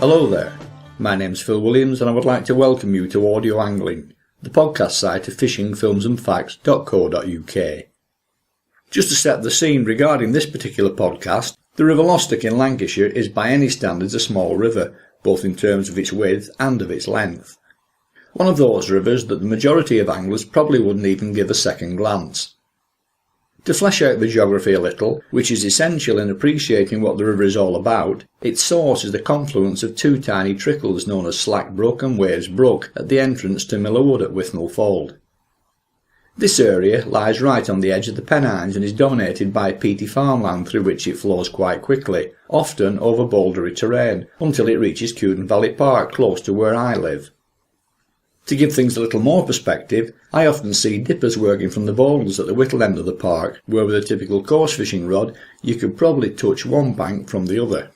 Hello there, my name's Phill Williams and I would like to welcome you to Audio Angling, the podcast site of fishingfilmsandfacts.co.uk. Just to set the scene regarding this particular podcast, the River Lostock in Lancashire is by any standards a small river, both in terms of its width and of its length. One of those rivers that the majority of anglers probably wouldn't even give a second glance. To flesh out the geography a little, which is essential in appreciating what the river is all about, its source is the confluence of two tiny trickles known as Slack Brook and Waves Brook at the entrance to Millerwood at Withnell Fold. This area lies right on the edge of the Pennines and is dominated by peaty farmland through which it flows quite quickly, often over bouldery terrain, until it reaches Cuden Valley Park close to where I live. To give things a little more perspective, I often see dippers working from the boulders at the Whittle end of the park, where with a typical coarse fishing rod you could probably touch one bank from the other.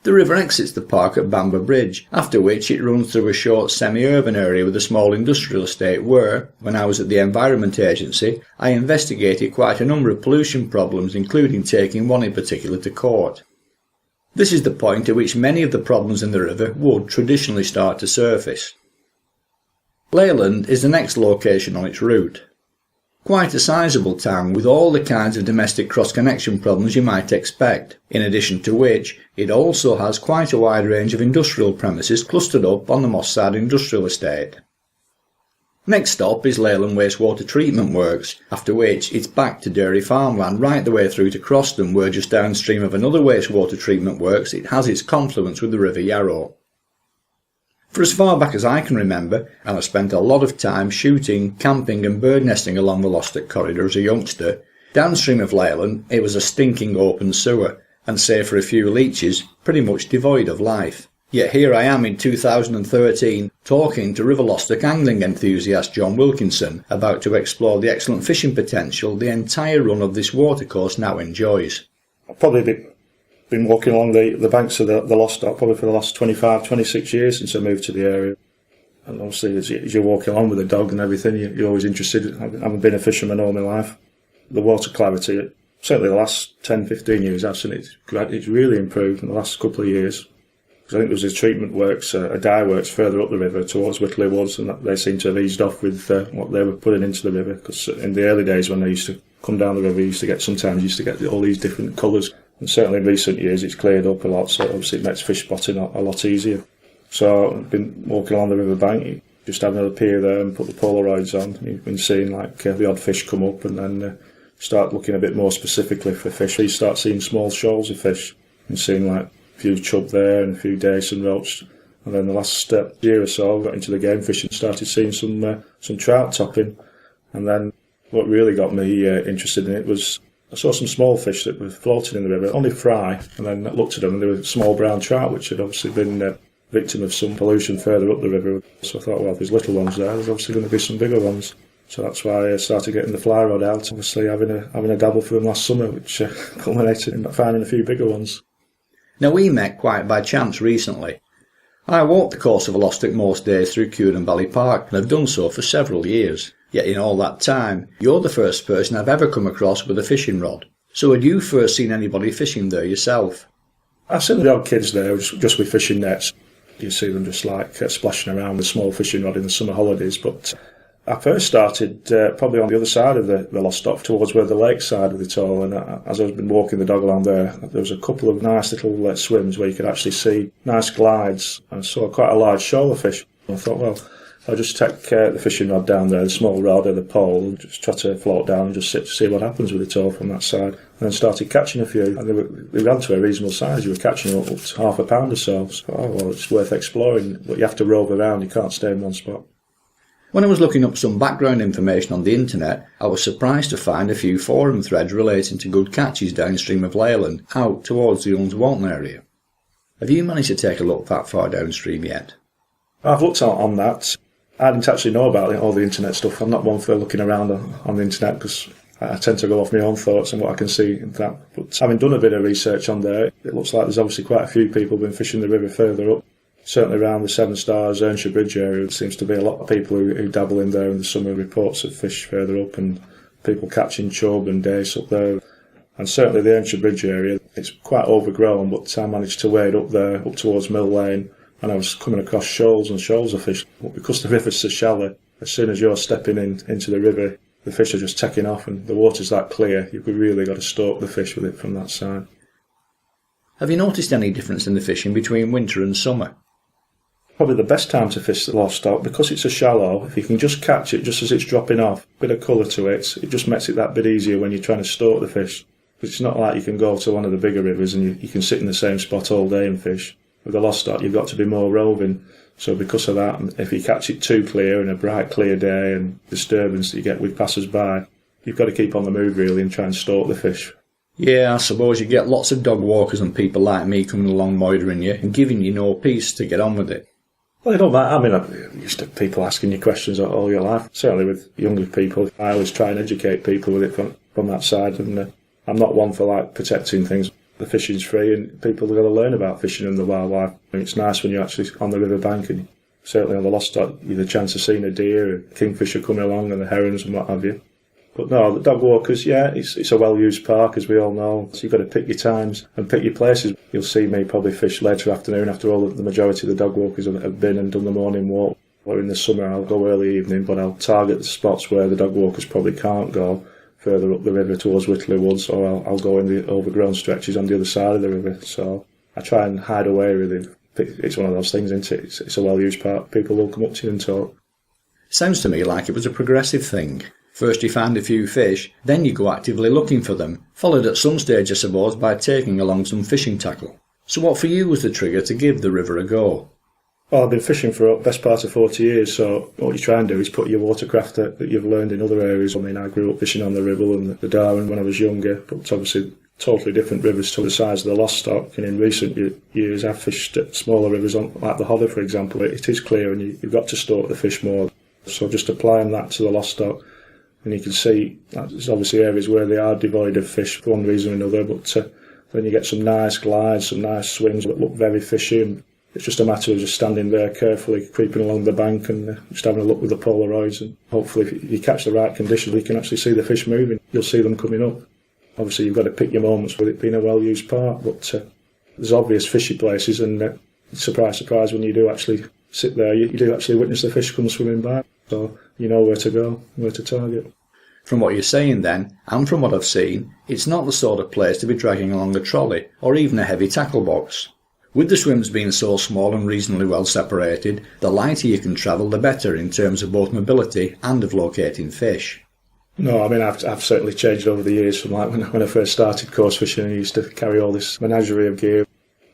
The river exits the park at Bamber Bridge, after which it runs through a short semi-urban area with a small industrial estate where, when I was at the Environment Agency, I investigated quite a number of pollution problems, including taking one in particular to court. This is the point at which many of the problems in the river would traditionally start to surface. Leyland is the next location on its route. Quite a sizable town with all the kinds of domestic cross-connection problems you might expect, in addition to which it also has quite a wide range of industrial premises clustered up on the Mossad Industrial Estate. Next stop is Leyland Wastewater Treatment Works, after which it's back to dairy farmland right the way through to Croston, where just downstream of another wastewater treatment works it has its confluence with the River Yarrow. For as far back as I can remember, and I've spent a lot of time shooting, camping and bird nesting along the Lostock corridor as a youngster, downstream of Leyland it was a stinking open sewer, and save for a few leeches, pretty much devoid of life. Yet here I am in 2013 talking to River Lostock angling enthusiast John Wilkinson about to explore the excellent fishing potential the entire run of this watercourse now enjoys. I've probably been walking along the banks of the Lostock probably for the last 25, 26 years since I moved to the area. And obviously as you're walking along with a dog and everything, you're always interested. I haven't been a fisherman all my life. The water clarity, certainly the last 10, 15 years I've seen it's really improved in the last couple of years. Because I think there was a treatment works, a dye works further up the river towards Whittley Woods, and they seem to have eased off with what they were putting into the river. Because in the early days when they used to come down the river, you used to get all these different colours. And certainly in recent years it's cleared up a lot, so obviously it makes fish spotting a lot easier. So I've been walking along the river bank, you just have another pier there and put the Polaroids on. You've been seeing the odd fish come up, and then start looking a bit more specifically for fish. You start seeing small shoals of fish and seeing a few chub there and a few dace and roach. And then the last year or so I got into the game fishing and started seeing some trout topping. And then what really got me interested in it was I saw some small fish that were floating in the river, only fry, and then I looked at them and they were small brown trout which had obviously been victim of some pollution further up the river. So I thought, well, if there's little ones there's obviously going to be some bigger ones. So that's why I started getting the fly rod out, obviously having a dabble for them last summer, which culminated in finding a few bigger ones. Now we met quite by chance recently. I walk the course of Lostock most days through Cuden Valley Park and have done so for several years. Yet in all that time, you're the first person I've ever come across with a fishing rod. So had you first seen anybody fishing there yourself? I've seen the odd kids there just with fishing nets. You see them just splashing around with a small fishing rod in the summer holidays. But I first started probably on the other side of the Lostock, towards where the lake side of it all. And as I've been walking the dog along there was a couple of nice little swims where you could actually see nice glides. And I saw quite a large shoal of fish. I thought, well, I'll just take the fishing rod down there, the small rod or the pole, and just try to float down and just sit to see what happens with it all from that side. And then started catching a few, and they ran to a reasonable size. You were catching up to half a pound or so. So, well, it's worth exploring, but you have to rove around, you can't stay in one spot. When I was looking up some background information on the internet, I was surprised to find a few forum threads relating to good catches downstream of Leyland, out towards the Walton area. Have you managed to take a look that far downstream yet? I've looked on that. I didn't actually know about all the internet stuff. I'm not one for looking around on the internet because I tend to go off my own thoughts and what I can see in that. But having done a bit of research on there, it looks like there's obviously quite a few people been fishing the river further up. Certainly around the Seven Stars, Earnshire Bridge area, there seems to be a lot of people who dabble in there in the summer. Reports of fish further up and people catching chub and dace up there. And certainly the Ancient Bridge area, it's quite overgrown, but I managed to wade up there, up towards Mill Lane, and I was coming across shoals and shoals of fish. But because the river's so shallow, as soon as you're stepping into the river, the fish are just taking off, and the water's that clear, you've really got to stalk the fish with it from that side. Have you noticed any difference in the fishing between winter and summer? Probably the best time to fish the Lostock, because it's so shallow, if you can just catch it just as it's dropping off, a bit of colour to it, it just makes it that bit easier when you're trying to stalk the fish. It's not like you can go to one of the bigger rivers and you can sit in the same spot all day and fish. With the Lostock, you've got to be more roving. So because of that, if you catch it too clear in a bright, clear day and disturbance that you get with passers-by, you've got to keep on the move really and try and stalk the fish. Yeah, I suppose you get lots of dog walkers and people like me coming along moidering you and giving you no peace to get on with it. Well, it don't matter. I mean, I'm used to people asking you questions all your life. Certainly with younger people, I always try and educate people with it from that side. And I'm not one for protecting things. The fishing's free and people are going to learn about fishing and the wildlife. I mean, it's nice when you're actually on the riverbank, and certainly on the Lostock, you have the chance of seeing a deer, a kingfisher coming along and the herons and what have you. But no, the dog walkers, yeah, it's a well-used park, as we all know. So you've got to pick your times and pick your places. You'll see me probably fish later afternoon after all the majority of the dog walkers have been and done the morning walk. Or in the summer, I'll go early evening, but I'll target the spots where the dog walkers probably can't go, further up the river towards Whitley Woods, or I'll go in the overgrown stretches on the other side of the river. So I try and hide away really. It's one of those things, isn't it? It's a well-used park. People will come up to you and talk. Sounds to me like it was a progressive thing. First you find a few fish, then you go actively looking for them, followed at some stage I suppose by taking along some fishing tackle. So what for you was the trigger to give the river a go? Well, I've been fishing for the best part of 40 years, so what you try and do is put your watercraft that you've learned in other areas. I mean, I grew up fishing on the Ribble and the Darwen when I was younger, but obviously totally different rivers to the size of the Lostock, and in recent years I've fished at smaller rivers like the Hodder, for example. It is clear and you've got to stalk the fish more. So just applying that to the Lostock, and you can see there's obviously areas where they are devoid of fish for one reason or another, but then you get some nice glides, some nice swings that look very fishy, and it's just a matter of just standing there carefully, creeping along the bank and just having a look with the Polaroids, and hopefully if you catch the right conditions you can actually see the fish moving. You'll see them coming up. Obviously you've got to pick your moments with it being a well-used park, but there's obvious fishy places, and surprise, surprise, when you do actually sit there, you do actually witness the fish come swimming by, so you know where to go, where to target. From what you're saying then, and from what I've seen, it's not the sort of place to be dragging along a trolley or even a heavy tackle box. With the swims being so small and reasonably well separated, the lighter you can travel the better in terms of both mobility and of locating fish. No, I mean, I've certainly changed over the years from when I first started coarse fishing. I used to carry all this menagerie of gear.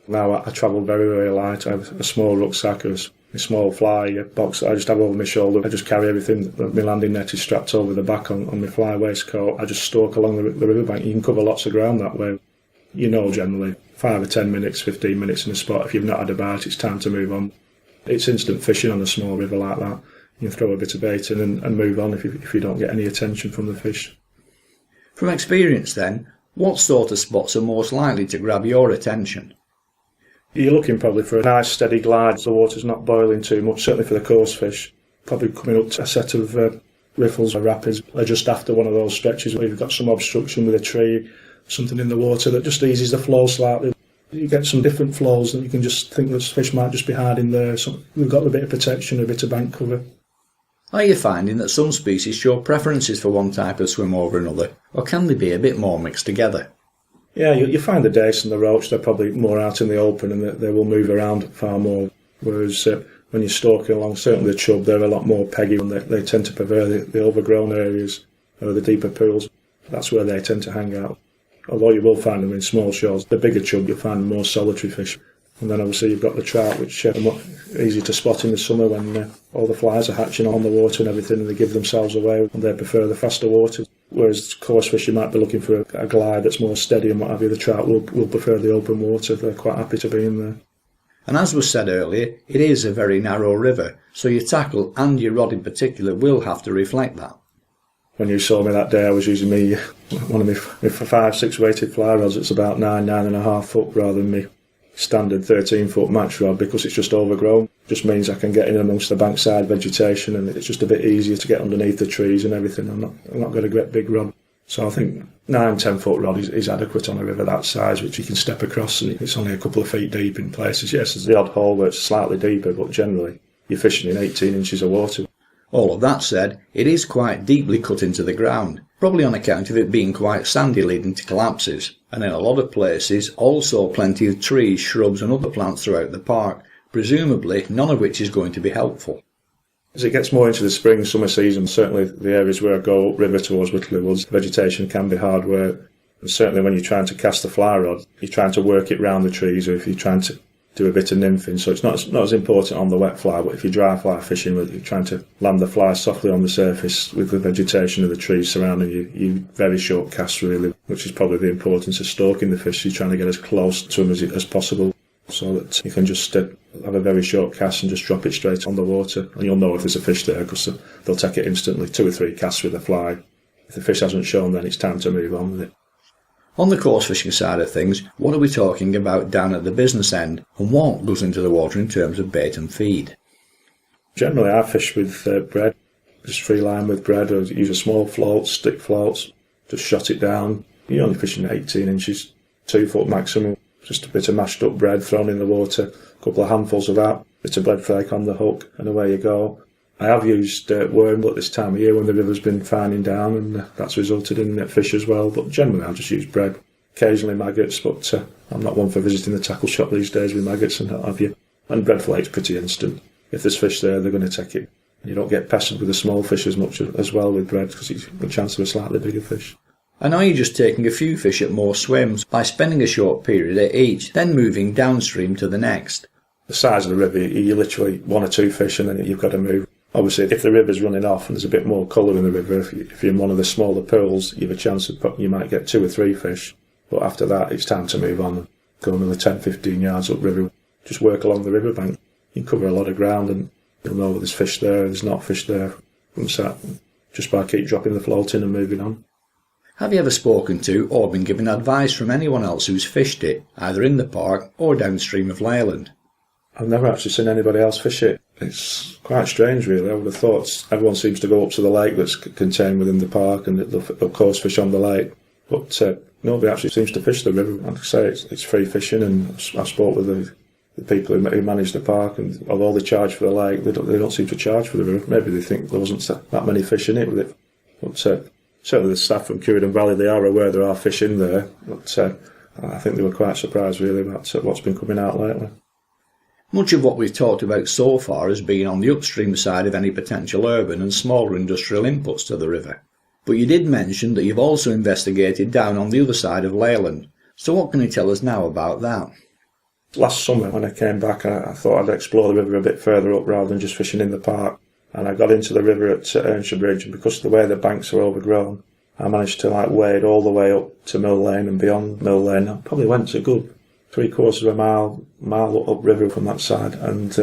Now I travel very, very light. I have a small rucksack, a small fly box that I just have over my shoulder. I just carry everything. My landing net is strapped over the back on my fly waistcoat. I just stalk along the riverbank. You can cover lots of ground that way. You know, generally 5 or 10 minutes, 15 minutes in a spot. If you've not had a bite, it's time to move on. It's instant fishing on a small river like that. You can throw a bit of bait in and move on if you don't get any attention from the fish. From experience then, what sort of spots are most likely to grab your attention? You're looking probably for a nice steady glide. The water's not boiling too much, certainly for the coarse fish. Probably coming up to a set of riffles or rapids just after one of those stretches where you've got some obstruction with a tree, something in the water that just eases the flow slightly. You get some different flows and you can just think those fish might just be hiding there. So we've got a bit of protection, a bit of bank cover. Are you finding that some species show preferences for one type of swim over another, or can they be a bit more mixed together? Yeah, you find the dace and the roach, they're probably more out in the open and they will move around far more, whereas when you're stalking along, certainly the chub, they're a lot more peggy and they tend to prefer the overgrown areas or the deeper pools. That's where they tend to hang out. Although you will find them in small shoals, the bigger chub you'll find more solitary fish. And then obviously you've got the trout, which are easy to spot in the summer when all the flies are hatching on the water and everything, and they give themselves away and they prefer the faster water. Whereas coarse fish, you might be looking for a glide that's more steady and what have you. The trout will prefer the open water. They're quite happy to be in there. And as was said earlier, it is a very narrow river, so your tackle and your rod in particular will have to reflect that. When you saw me that day, I was using one of my 5-6 weighted fly rods. It's about 9.5 foot rather than me standard 13-foot match rod, because it's just overgrown. Just means I can get in amongst the bankside vegetation and it's just a bit easier to get underneath the trees and everything. I'm not going to get big rod. So I think 9-10 foot rod is adequate on a river that size, which you can step across, and it's only a couple of feet deep in places. Yes, there's the odd hole where it's slightly deeper, but generally you're fishing in 18 inches of water. All of that said, it is quite deeply cut into the ground, probably on account of it being quite sandy leading to collapses, and in a lot of places also plenty of trees, shrubs and other plants throughout the park, presumably none of which is going to be helpful. As it gets more into the spring, summer season, certainly the areas where I go upriver towards Whitley Woods, vegetation can be hard work. And certainly when you're trying to cast the fly rod, you're trying to work it round the trees, or if you're trying to do a bit of nymphing. So it's not as important on the wet fly, but if you're dry fly fishing, you're trying to land the fly softly on the surface with the vegetation of the trees surrounding you, you very short cast really, which is probably the importance of stalking the fish. You're trying to get as close to them as possible, so that you can just have a very short cast and just drop it straight on the water, and you'll know if there's a fish there because they'll take it instantly. 2 or 3 casts with a fly. If the fish hasn't shown, then it's time to move on with it. On the coarse fishing side of things, what are we talking about down at the business end, and what goes into the water in terms of bait and feed? Generally I fish with bread, just free line with bread, or use a small float, stick floats, just shot it down. You're only fishing 18 inches, 2 foot maximum. Just a bit of mashed up bread thrown in the water, a couple of handfuls of that, bit of bread flake on the hook, and away you go. I have used wormwood this time of year when the river's been fining down, and that's resulted in fish as well, but generally I'll just use bread. Occasionally maggots, but I'm not one for visiting the tackle shop these days with maggots and what have you. And bread flake's pretty instant. If there's fish there, they're going to take it. You don't get pestered with the small fish as much as well with bread, because it's a chance of a slightly bigger fish. And are you just taking a few fish at more swims by spending a short period at each, then moving downstream to the next? The size of the river, you literally 1 or 2 fish and then you've got to move. Obviously, if the river's running off and there's a bit more colour in the river, if you're in one of the smaller pools, you have a chance of you might get 2 or 3 fish. But after that, it's time to move on and go another 10-15 yards upriver. Just work along the riverbank. You can cover a lot of ground and you'll know there's fish there, there's not fish there. Just by keep dropping the float in and moving on. Have you ever spoken to or been given advice from anyone else who's fished it, either in the park or downstream of Leyland? I've never actually seen anybody else fish it. It's quite strange really. I would have thought everyone seems to go up to the lake that's contained within the park and they'll coarse fish on the lake. But nobody actually seems to fish the river. Like I say, it's free fishing, and I spoke with the people who manage the park, and although they charge for the lake, they don't seem to charge for the river. Maybe they think there wasn't that many fish in it with it. But certainly the staff from Curridon Valley, they are aware there are fish in there. But I think they were quite surprised really about what's been coming out lately. Much of what we've talked about so far has been on the upstream side of any potential urban and smaller industrial inputs to the river. But you did mention that you've also investigated down on the other side of Leyland. So what can you tell us now about that? Last summer when I came back, I thought I'd explore the river a bit further up rather than just fishing in the park. And I got into the river at Earnshaw Bridge, and because of the way the banks are overgrown, I managed to wade all the way up to Mill Lane and beyond Mill Lane. I probably went to a good 3/4 of a mile upriver from that side, and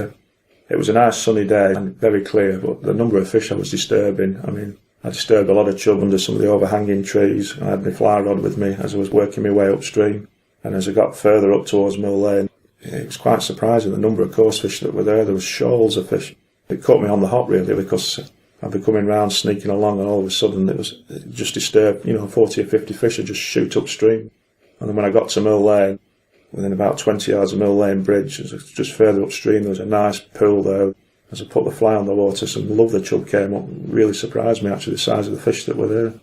it was a nice sunny day and very clear, but the number of fish I was disturbing, I disturbed a lot of chub under some of the overhanging trees. I had my fly rod with me as I was working my way upstream, and as I got further up towards Mill Lane, it was quite surprising the number of coarse fish that were there. There was shoals of fish. It caught me on the hop really, because I'd be coming round, sneaking along, and all of a sudden it just disturbed, 40 or 50 fish would just shoot upstream. And then when I got to Mill Lane, within about 20 yards of Mill Lane Bridge, just further upstream, there was a nice pool there. As I put the fly on the water, some lovely chub came up. It really surprised me actually, the size of the fish that were there.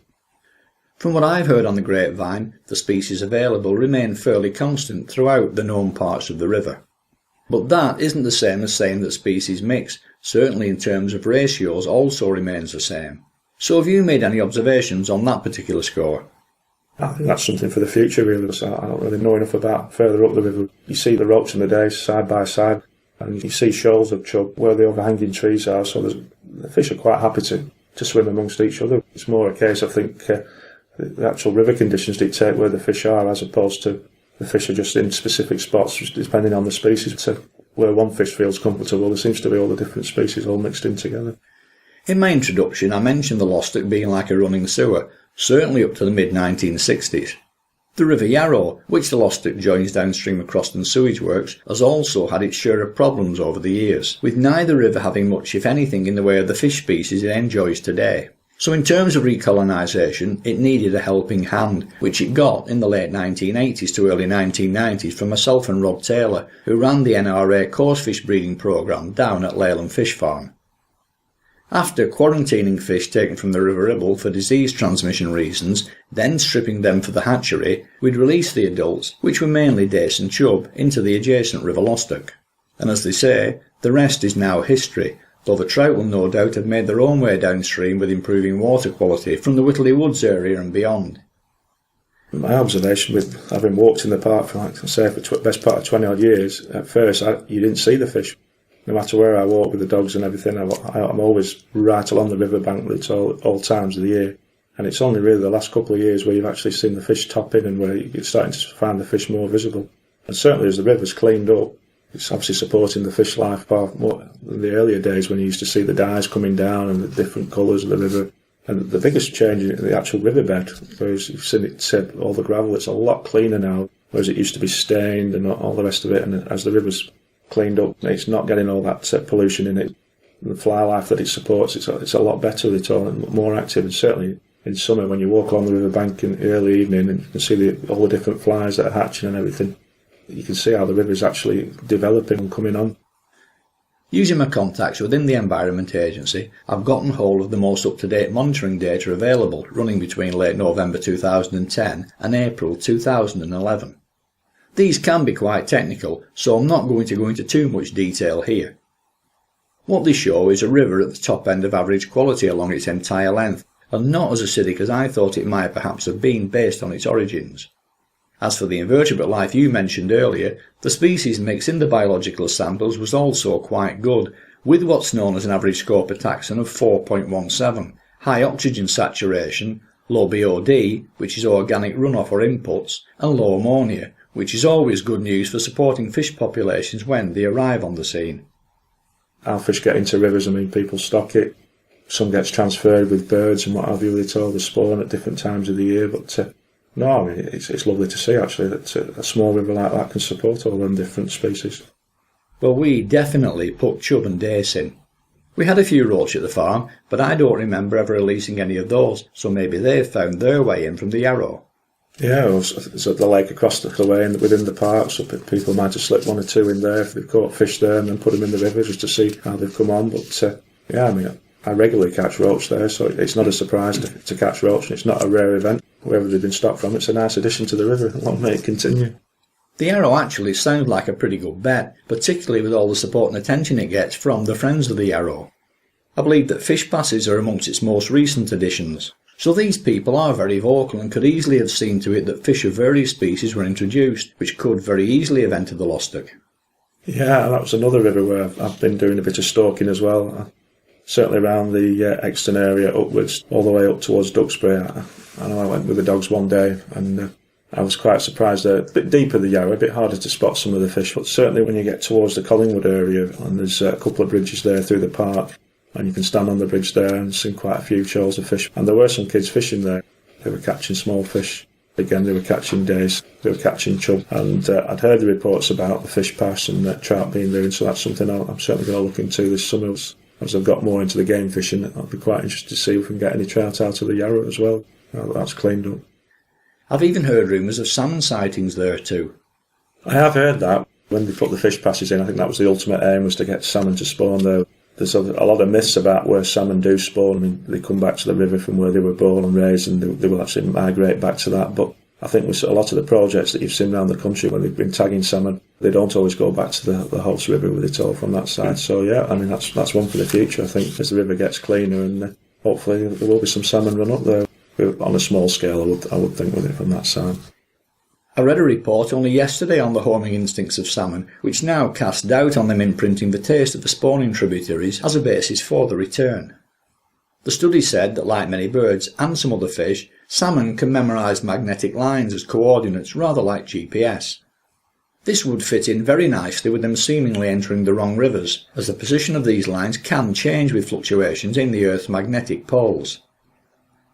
From what I've heard on the grapevine, the species available remain fairly constant throughout the known parts of the river. But that isn't the same as saying that species mix, certainly in terms of ratios also remains the same. So have you made any observations on that particular score? I think that's something for the future really, because I don't really know enough about further up the river. You see the roach and the dace side by side, and you see shoals of chub where the overhanging trees are, so the fish are quite happy to swim amongst each other. It's more a case, I think, the actual river conditions dictate where the fish are, as opposed to the fish are just in specific spots, just depending on the species. So where one fish feels comfortable, there seems to be all the different species all mixed in together. In my introduction, I mentioned the Lostock being like a running sewer, certainly up to the mid-1960s. The River Yarrow, which the Lostock joins downstream of Croston Sewage Works, has also had its share of problems over the years, with neither river having much, if anything, in the way of the fish species it enjoys today. So in terms of recolonisation, it needed a helping hand, which it got in the late 1980s to early 1990s from myself and Rob Taylor, who ran the NRA coarse fish breeding programme down at Leyland Fish Farm. After quarantining fish taken from the River Ribble for disease transmission reasons, then stripping them for the hatchery, we'd release the adults, which were mainly dace and chub, into the adjacent River Lostock. And as they say, the rest is now history, though the trout will no doubt have made their own way downstream with improving water quality from the Whitley Woods area and beyond. My observation with having walked in the park for, like I say, for the best part of 20 odd years, at first you didn't see the fish. No matter where I walk with the dogs and everything, I'm always right along the riverbank at all times of the year. And it's only really the last couple of years where you've actually seen the fish topping and where you're starting to find the fish more visible. And certainly as the river's cleaned up, it's obviously supporting the fish life far more than the earlier days when you used to see the dyes coming down and the different colours of the river. And the biggest change in the actual riverbed, whereas you've seen it said all the gravel, it's a lot cleaner now, whereas it used to be stained and all the rest of it. And as the river's cleaned up, it's not getting all that pollution in it. The fly life that it supports, it's a lot better with it all and more active. And certainly in summer, when you walk along the riverbank in the early evening and you can see all the different flies that are hatching and everything, you can see how the river's actually developing and coming on. Using my contacts within the Environment Agency, I've gotten hold of the most up-to-date monitoring data available, running between late November 2010 and April 2011. These can be quite technical, so I'm not going to go into too much detail here. What they show is a river at the top end of average quality along its entire length, and not as acidic as I thought it might perhaps have been based on its origins. As for the invertebrate life you mentioned earlier, the species mix in the biological samples was also quite good, with what's known as an average score per taxon of 4.17, high oxygen saturation, low BOD, which is organic runoff or inputs, and low ammonia, which is always good news for supporting fish populations when they arrive on the scene. How fish get into rivers, people stock it. Some gets transferred with birds and what have you with it all, the spawn at different times of the year, but no, it's lovely to see actually that a small river like that can support all them different species. Well, we definitely put chub and dace in. We had a few roach at the farm, but I don't remember ever releasing any of those, so maybe they've found their way in from the Yarrow. Yeah, it's at the lake across the way and within the park, so people might have slipped one or two in there if they've caught fish there and then put them in the river just to see how they've come on. But I regularly catch roach there, so it's not a surprise to catch roach, and it's not a rare event. Wherever they've been stocked from, it's a nice addition to the river. Long may it continue. The Yarrow actually sounds like a pretty good bet, particularly with all the support and attention it gets from the friends of the Yarrow. I believe that fish passes are amongst its most recent additions. So these people are very vocal and could easily have seen to it that fish of various species were introduced, which could very easily have entered the Lostock. Yeah, that was another river where I've been doing a bit of stalking as well. Certainly around the Exton area upwards, all the way up towards Duxbury. I know I went with the dogs one day and I was quite surprised there. A bit deeper the Yarrow, a bit harder to spot some of the fish, but certainly when you get towards the Collingwood area, and there's a couple of bridges there through the park, and you can stand on the bridge there and see quite a few shoals of fish. And there were some kids fishing there. They were catching small fish. Again, they were catching dace, they were catching chub. And I'd heard the reports about the fish pass and trout being there, and so that's something I'm certainly going to look into this summer. As I've got more into the game fishing, I'll be quite interested to see if we can get any trout out of the Yarrow as well. Now that that's cleaned up. I've even heard rumours of salmon sightings there too. I have heard that. When they put the fish passes in, I think that was the ultimate aim, was to get salmon to spawn there. There's a lot of myths about where salmon do spawn. They come back to the river from where they were born and raised, and they will actually migrate back to that. But I think with a lot of the projects that you've seen around the country when they've been tagging salmon, they don't always go back to the Holts River with it all from that side. So yeah, that's one for the future. I think as the river gets cleaner, and hopefully there will be some salmon run up there on a small scale. I would think with it from that side. I read a report only yesterday on the homing instincts of salmon, which now casts doubt on them imprinting the taste of the spawning tributaries as a basis for the return. The study said that, like many birds and some other fish, salmon can memorise magnetic lines as coordinates, rather like GPS. This would fit in very nicely with them seemingly entering the wrong rivers, as the position of these lines can change with fluctuations in the Earth's magnetic poles.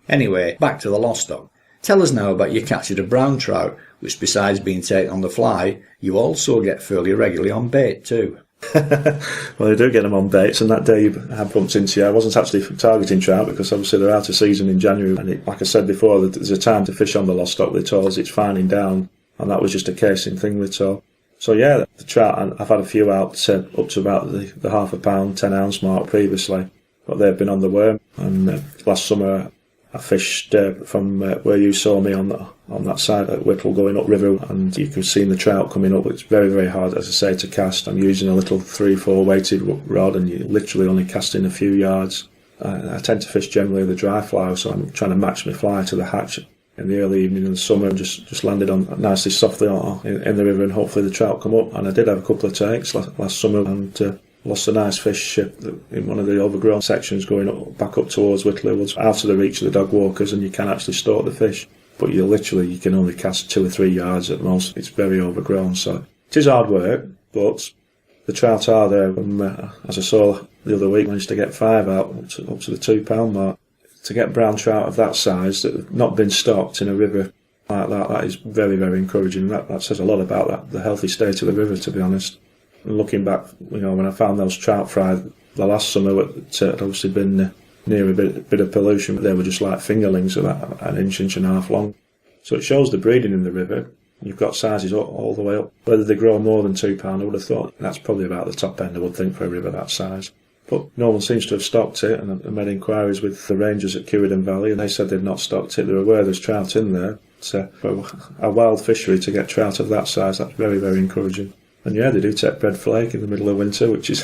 Anyway, back to the Lostock. Tell us now about your catch of a brown trout, which besides being taken on the fly, you also get fairly regularly on bait too. Well, they do get them on baits, and that day I had bumped into you. I wasn't actually targeting trout because obviously they're out of season in January, and like I said before, there's a time to fish on the Lostock with tolls. It's fining down, and that was just a casing thing with toll. So yeah, the trout, I've had a few out up to about the half a pound, 10 ounce mark previously, but they've been on the worm. And last summer I fished from where you saw me on that side at Whittle going up river, and you can see the trout coming up. It's very, very hard, as I say, to cast. I'm using a little 3-4 weighted rod, and you're literally only casting a few yards. I tend to fish generally the dry fly, so I'm trying to match my fly to the hatch in the early evening in the summer, and just landed on nicely softly in the river, and hopefully the trout come up. And I did have a couple of takes last summer, and lost a nice fish in one of the overgrown sections going back up towards Whittle Woods, out of the reach of the dog walkers, and you can actually stalk the fish, but you can only cast 2 or 3 yards at most. It's very overgrown, so it is hard work, but the trout are there. As I saw the other week, managed to get 5 out up to the 2 pound mark. To get brown trout of that size that have not been stocked in a river like that is very, very encouraging. That says a lot about the healthy state of the river, to be honest. And looking back, when I found those trout fry the last summer, it had obviously been near a bit of pollution, but they were just like fingerlings about an inch and a half long. So it shows the breeding in the river. You've got sizes all the way up. Whether they grow more than 2 pound, I would have thought that's probably about the top end, I would think, for a river that size. But no one seems to have stocked it, and I made inquiries with the rangers at Cewerdon Valley, and they said they've not stocked it. They're aware there's trout in there. So for a wild fishery to get trout of that size, that's very, very encouraging. And yeah, they do take bread flake in the middle of winter, which is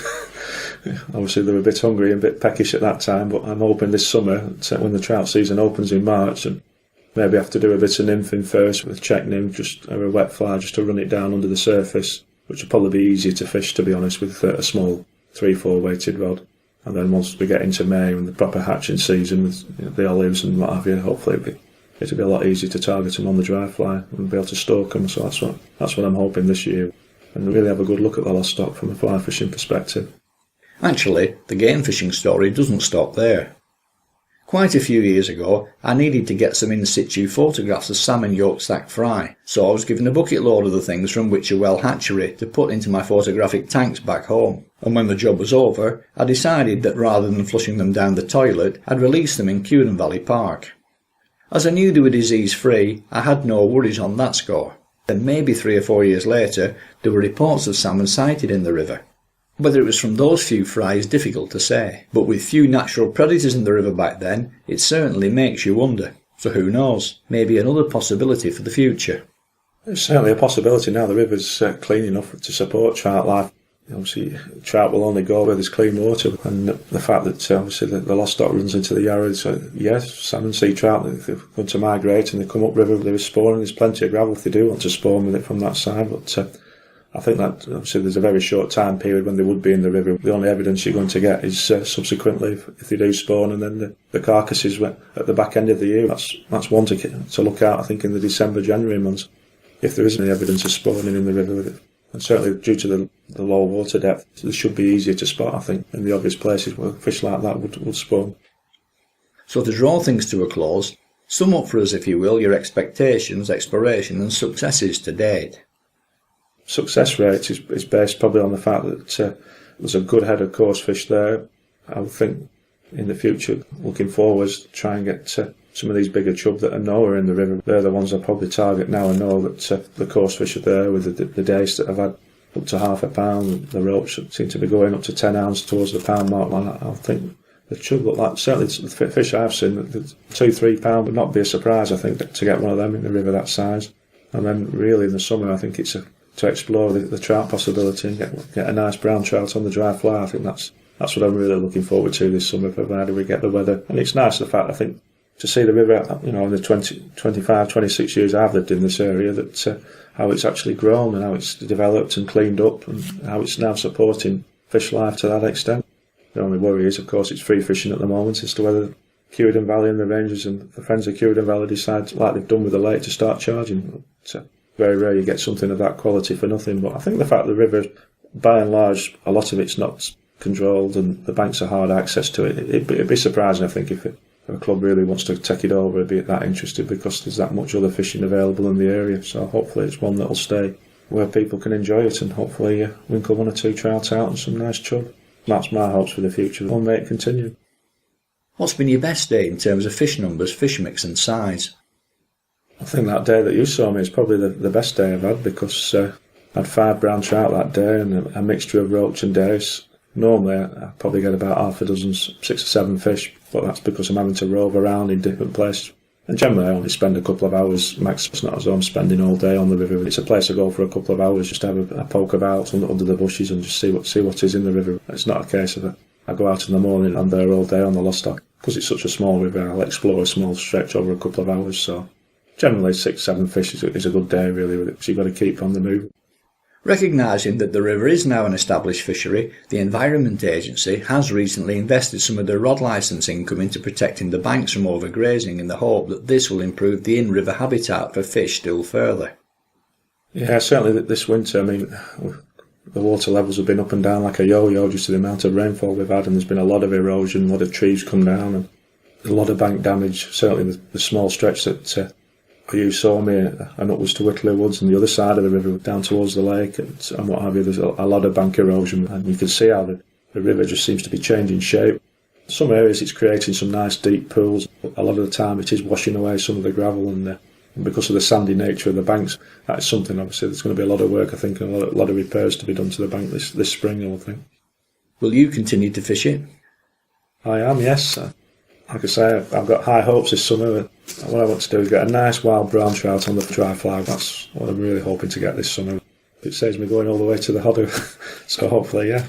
obviously they're a bit hungry and a bit peckish at that time, but I'm hoping this summer, when the trout season opens in March, and maybe have to do a bit of nymphing first with check nymph, or a wet fly, just to run it down under the surface, which will probably be easier to fish, to be honest, with a small 3-4 weighted rod. And then once we get into May and the proper hatching season with the olives and what have you, hopefully it'll be a lot easier to target them on the dry fly and be able to stalk them. So that's what I'm hoping this year, and really have a good look at the Lostock from a fly fishing perspective. Actually, the game fishing story doesn't stop there. Quite a few years ago, I needed to get some in-situ photographs of salmon yolk sac fry, so I was given a bucket load of the things from Witcherwell Hatchery to put into my photographic tanks back home. And when the job was over, I decided that rather than flushing them down the toilet, I'd release them in Cewerdon Valley Park. As I knew they were disease-free, I had no worries on that score. Then maybe 3 or 4 years later, there were reports of salmon sighted in the river. Whether it was from those few fry is difficult to say, but with few natural predators in the river back then, it certainly makes you wonder. So who knows, maybe another possibility for the future. It's certainly a possibility now. The river's clean enough to support trout life. Obviously, trout will only go where there's clean water, and the fact that obviously the Lostock runs into the Yarra, so yes, salmon, sea trout, if they're going to migrate and they come upriver, there is spawning. There's plenty of gravel if they do want to spawn with it from that side, but I think that obviously there's a very short time period when they would be in the river. The only evidence you're going to get is subsequently if they do spawn, and then the carcasses at the back end of the year. That's one to look out, I think, in the December, January months, if there isn't any evidence of spawning in the river with it. And certainly due to the low water depth, it should be easier to spot, I think, in the obvious places where fish like that would spawn. So to draw things to a close, sum up for us, if you will, your expectations, exploration and successes to date. Success rate is based probably on the fact that there's a good head of coarse fish there. I would think in the future, looking forwards, try and get some of these bigger chub that I know are in the river. They're the ones I probably target now. I know that the coarse fish are there with the dace that I've had up to half a pound. The roach seem to be going up to 10 ounces towards the pound mark. I think the chub look like, certainly the fish I've seen, the 2-3 pound would not be a surprise, I think, to get one of them in the river that size. And then really in the summer, I think it's to explore the trout possibility and get a nice brown trout on the dry fly. I think that's what I'm really looking forward to this summer, provided we get the weather. And it's nice, the fact, I think, to see the river, in the 25, 26 years I've lived in this area, that how it's actually grown and how it's developed and cleaned up and how it's now supporting fish life to that extent. The only worry is, of course, it's free fishing at the moment as to whether Cewerdon Valley and the rangers and the friends of Cewerdon Valley decide, like they've done with the lake, to start charging. It's very rare you get something of that quality for nothing. But I think the fact the river, by and large, a lot of it's not controlled and the banks are hard access to it. It'd be surprising, I think, if a club really wants to take it over, be that interested, because there's that much other fishing available in the area. So hopefully it's one that'll stay. where people can enjoy it and hopefully winkle one or two trout out and some nice chub. That's my hopes for the future. I'll make it continue. What's been your best day in terms of fish numbers, fish mix and size? I think that day that you saw me is probably the best day I've had, because I had 5 brown trout that day and a mixture of roach and dace. Normally I probably get about half a dozen, 6 or 7 fish, but that's because I'm having to rove around in different places. And generally I only spend a couple of hours max. It's not as though I'm spending all day on the river. It's a place I go for a couple of hours just to have a poke about under the bushes and just see what is in the river. It's not a case of it. I go out in the morning and I'm there all day on the Lostock. Because it's such a small river, I'll explore a small stretch over a couple of hours. So generally 6, 7 fish is a good day really with it, because you've got to keep on the move. Recognising that the river is now an established fishery, the Environment Agency has recently invested some of their rod licence income into protecting the banks from overgrazing, in the hope that this will improve the in-river habitat for fish still further. Yeah, certainly this winter, I mean, the water levels have been up and down like a yo-yo just to the amount of rainfall we've had, and there's been a lot of erosion, a lot of trees come down and a lot of bank damage. Certainly the small stretch that you saw me and upwards to Whitley Woods and the other side of the river down towards the lake and what have you, there's a lot of bank erosion, and you can see how the river just seems to be changing shape. Some areas it's creating some nice deep pools. A lot of the time it is washing away some of the gravel, and because of the sandy nature of the banks, that is something obviously there's going to be a lot of work, I think, and a lot of repairs to be done to the bank this spring, I think. Will you continue to fish it? I am, yes. Like I say, I've got high hopes this summer. What I want to do is get a nice wild brown trout on the dry fly. That's what I'm really hoping to get this summer. It saves me going all the way to the Hodder, so hopefully, yeah.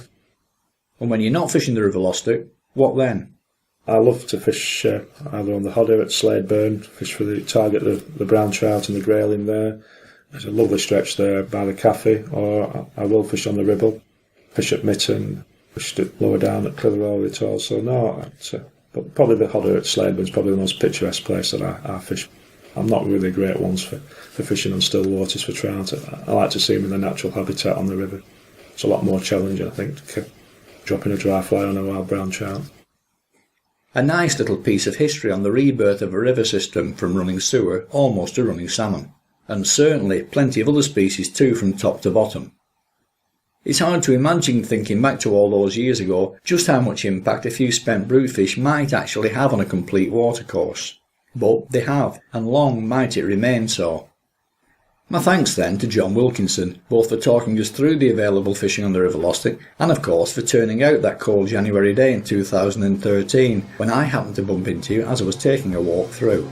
And when you're not fishing the River Lostock, what then? I love to fish either on the Hodder at Slade Burn, fish for target the brown trout and the grayling there. There's a lovely stretch there by the cafe, or I will fish on the Ribble, fish at Mitten, fish it lower down at Clitheroe at all. So no, but probably the Hodder at Slade Burn is probably the most picturesque place that I fish. I'm not really great at once for fishing on still waters for trout. I like to see them in their natural habitat on the river. It's a lot more challenging, I think, dropping a dry fly on a wild brown trout. A nice little piece of history on the rebirth of a river system from running sewer almost to running salmon, and certainly plenty of other species too from top to bottom. It's hard to imagine, thinking back to all those years ago, just how much impact a few spent broodfish might actually have on a complete watercourse. But they have, and long might it remain so. My thanks then to John Wilkinson, both for talking us through the available fishing on the River Lostock, and of course for turning out that cold January day in 2013, when I happened to bump into you as I was taking a walk through.